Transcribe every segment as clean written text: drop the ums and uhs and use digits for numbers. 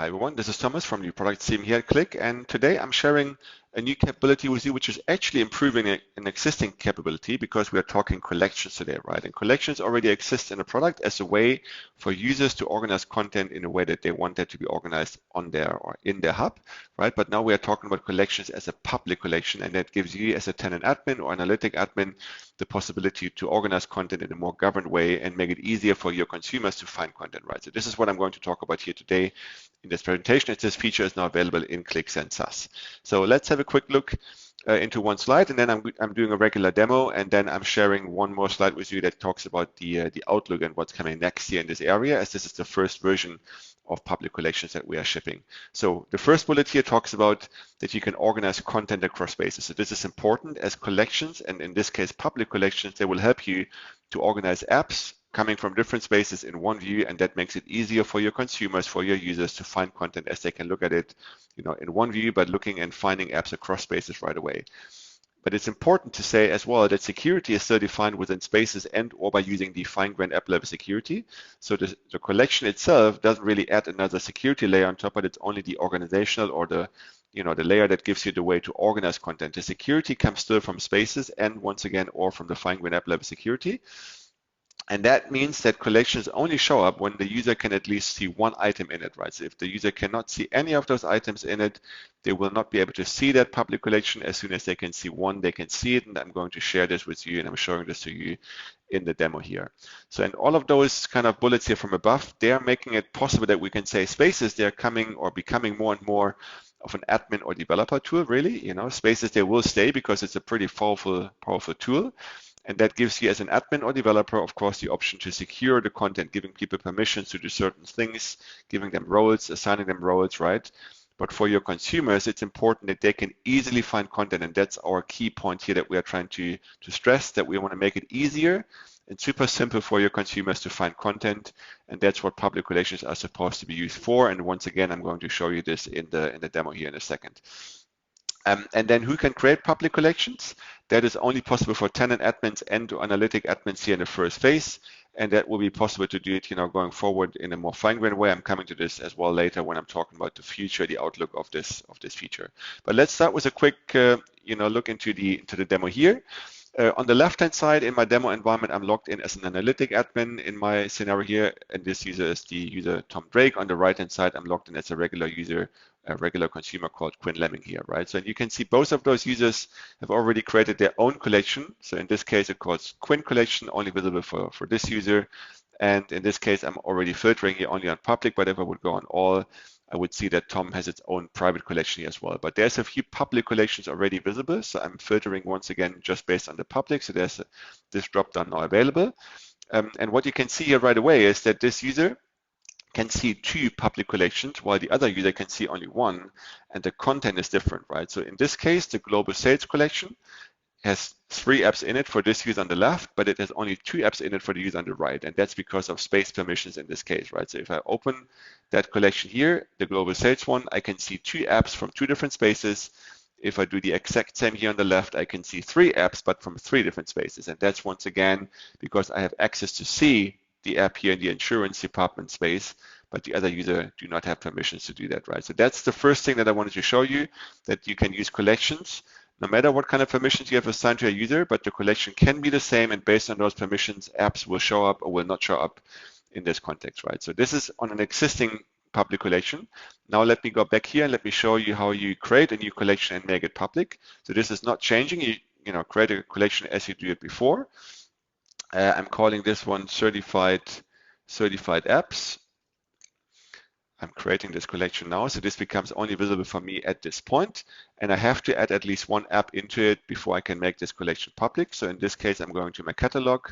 Hi everyone, this is Thomas from the product team here at Qlik, and today I'm sharing a new capability with you, which is actually improving an existing capability because we are talking collections today, right? And collections already exist in the product as a way for users to organize content in a way that they want that to be organized on their or in their hub, right? But now we are talking about collections as a public collection, and that gives you as a tenant admin or analytic admin the possibility to organize content in a more governed way and make it easier for your consumers to find content, right? So this is what I'm going to talk about here today in this presentation. This feature is now available in Qlik and SaaS. So let's have a quick look into one slide, and then I'm doing a regular demo, and then I'm sharing one more slide with you that talks about the outlook and what's coming next here in this area, as this is the first version of public collections that we are shipping. So the first bullet here talks about that you can organize content across spaces. So this is important as collections, and in this case public collections, they will help you to organize apps coming from different spaces in one view, and that makes it easier for your consumers, for your users to find content as they can look at it, in one view, but looking and finding apps across spaces right away. But it's important to say as well that security is still defined within spaces and or by using the fine-grained app level security. So the collection itself doesn't really add another security layer on top, but it's only the organizational or the layer that gives you the way to organize content. The security comes still from spaces and once again, or from the fine-grained app level security. And that means that collections only show up when the user can at least see one item in it, right? So if the user cannot see any of those items in it, they will not be able to see that public collection. As soon as they can see one, they can see it. And I'm going to share this with you, and I'm showing this to you in the demo here. So in all of those kind of bullets here from above, they are making it possible that we can say spaces, they're coming or becoming more and more of an admin or developer tool, really. Spaces, they will stay because it's a pretty powerful tool. And that gives you as an admin or developer, of course, the option to secure the content, giving people permissions to do certain things, giving them roles, assigning them roles, right? But for your consumers, it's important that they can easily find content. And that's our key point here that we are trying to stress, that we want to make it easier and super simple for your consumers to find content. And that's what public collections are supposed to be used for. And once again, I'm going to show you this in the demo here in a second. And then who can create public collections? That is only possible for tenant admins and analytic admins here in the first phase. And that will be possible to do it, going forward in a more fine-grained way. I'm coming to this as well later when I'm talking about the future, the outlook of this feature. But let's start with a quick, look into the demo here. On the left-hand side in my demo environment, I'm logged in as an analytic admin in my scenario here, and this user is the user Tom Drake. On the right-hand side, I'm logged in as a regular user, a regular consumer called Quinn Lemming here, right? So you can see both of those users have already created their own collection. So in this case, it calls Quinn collection, only visible for this user. And in this case, I'm already filtering here only on public, but if I would go on all, I would see that Tom has its own private collection here as well. But there's a few public collections already visible. So I'm filtering once again just based on the public. So there's this drop down now available. And what you can see here right away is that this user can see two public collections while the other user can see only one, and the content is different, right? So in this case, the global sales collection has 3 apps in it for this user on the left, but it has only 2 apps in it for the user on the right. And that's because of space permissions in this case, right? So if I open that collection here, the global sales one, I can see 2 apps from 2 different spaces. If I do the exact same here on the left, I can see 3 apps, but from 3 different spaces. And that's once again, because I have access to see the app here in the insurance department space, but the other user do not have permissions to do that, right? So that's the first thing that I wanted to show you, that you can use collections no matter what kind of permissions you have assigned to a user, but the collection can be the same, and based on those permissions, apps will show up or will not show up in this context, right? So this is on an existing public collection. Now let me go back here and let me show you how you create a new collection and make it public. So this is not changing. You create a collection as you do it before. I'm calling this one certified apps. I'm creating this collection now, so this becomes only visible for me at this point, and I have to add at least one app into it before I can make this collection public. So in this case, I'm going to my catalog,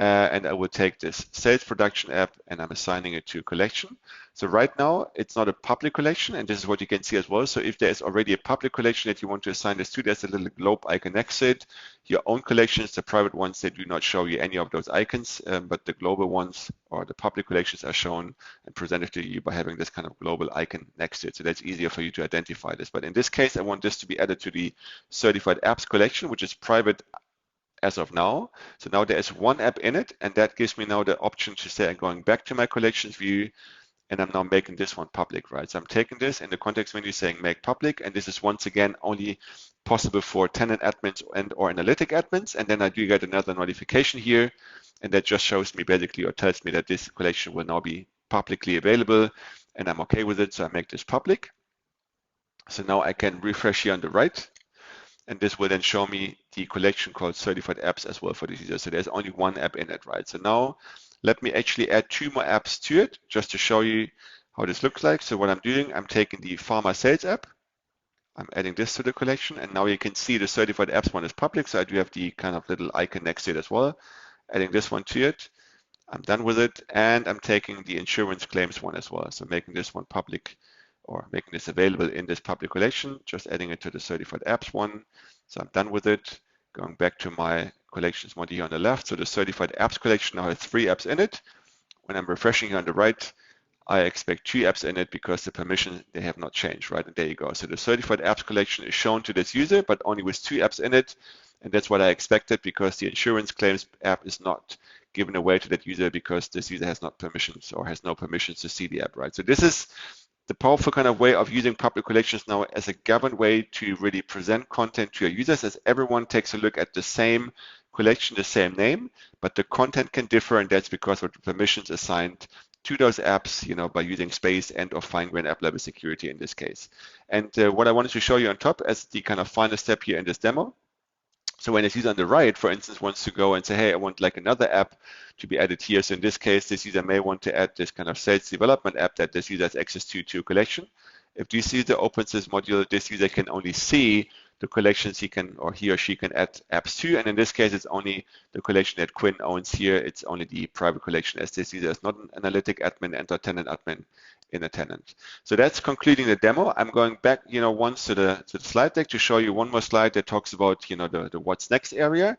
and I will take this sales production app and I'm assigning it to a collection. So right now, it's not a public collection, and this is what you can see as well. So if there is already a public collection that you want to assign this to, there's a little globe icon next to it. Your own collections, the private ones, they do not show you any of those icons, but the global ones or the public collections are shown and presented to you by having this kind of global icon next to it. So that's easier for you to identify this. But in this case, I want this to be added to the certified apps collection, which is private as of now. So now there is one app in it, and that gives me now the option to say I'm going back to my collections view. and I'm now making this one public, right? So I'm taking this in the context menu saying make public, and this is once again only possible for tenant admins and or analytic admins. And then I do get another notification here, and that just shows me basically or tells me that this collection will now be publicly available, and I'm okay with it. So I make this public. So now I can refresh here on the right, and this will then show me the collection called certified apps as well for this user. So there's only one app in it, right? So now let me actually add 2 more apps to it just to show you how this looks like. So what I'm doing, I'm taking the pharma sales app, I'm adding this to the collection, and now you can see the certified apps one is public. So I do have the kind of little icon next to it as well. Adding this one to it. I'm done with it, and I'm taking the insurance claims one as well. So making this one public, or making this available in this public collection, just adding it to the certified apps one. So I'm done with it. Going back to my collections module here on the left. So the certified apps collection now has 3 apps in it. When I'm refreshing here on the right, I expect 2 apps in it because the permission, they have not changed, right? And there you go. So the certified apps collection is shown to this user, but only with 2 apps in it. And that's what I expected because the insurance claims app is not given away to that user because this user has not permissions or has no permissions to see the app, right? So this is the powerful kind of way of using public collections now as a governed way to really present content to your users, as everyone takes a look at the same collection, the same name, but the content can differ, and that's because of the permissions assigned to those apps, by using space and or fine-grained app level security in this case. And what I wanted to show you on top as the kind of final step here in this demo. So when this user on the right, for instance, wants to go and say, hey, I want like another app to be added here. So in this case, this user may want to add this kind of sales development app that this user has access to a collection. If this user opens this module, this user can only see the collections he or she can add apps to. And in this case, it's only the collection that Quinn owns here. It's only the private collection, as this user is not an analytic admin and or tenant admin in a tenant. So that's concluding the demo. I'm going back, once to the slide deck to show you one more slide that talks about, the what's next area.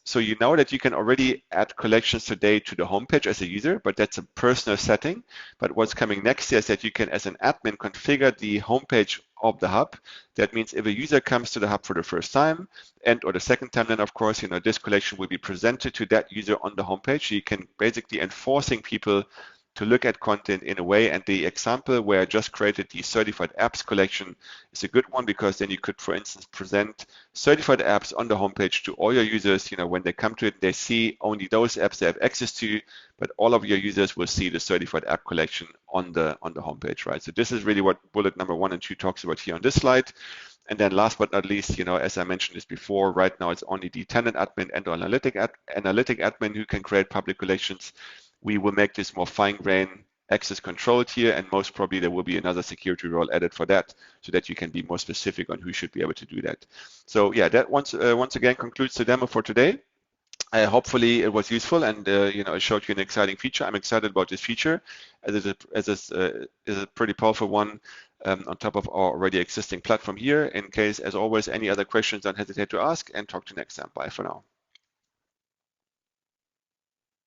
So you know that you can already add collections today to the homepage as a user, but that's a personal setting. But what's coming next is that you can, as an admin, configure the homepage of the hub. That means if a user comes to the hub for the first time and or the second time, then of course, this collection will be presented to that user on the homepage. So you can basically enforcing people to look at content in a way. And the example where I just created the certified apps collection is a good one because then you could, for instance, present certified apps on the homepage to all your users. When they come to it, they see only those apps they have access to, but all of your users will see the certified app collection on the homepage, right? So this is really what bullet number 1 and 2 talks about here on this slide. And then last but not least, as I mentioned this before, right now it's only the tenant admin and analytic admin who can create public collections. We will make this more fine-grained access controlled here, and most probably there will be another security role added for that so that you can be more specific on who should be able to do that. So yeah, that once again concludes the demo for today. Hopefully it was useful and it showed you an exciting feature. I'm excited about this feature as it is a pretty powerful one on top of our already existing platform here. In case, as always, any other questions, don't hesitate to ask, and talk to you next time. Bye for now.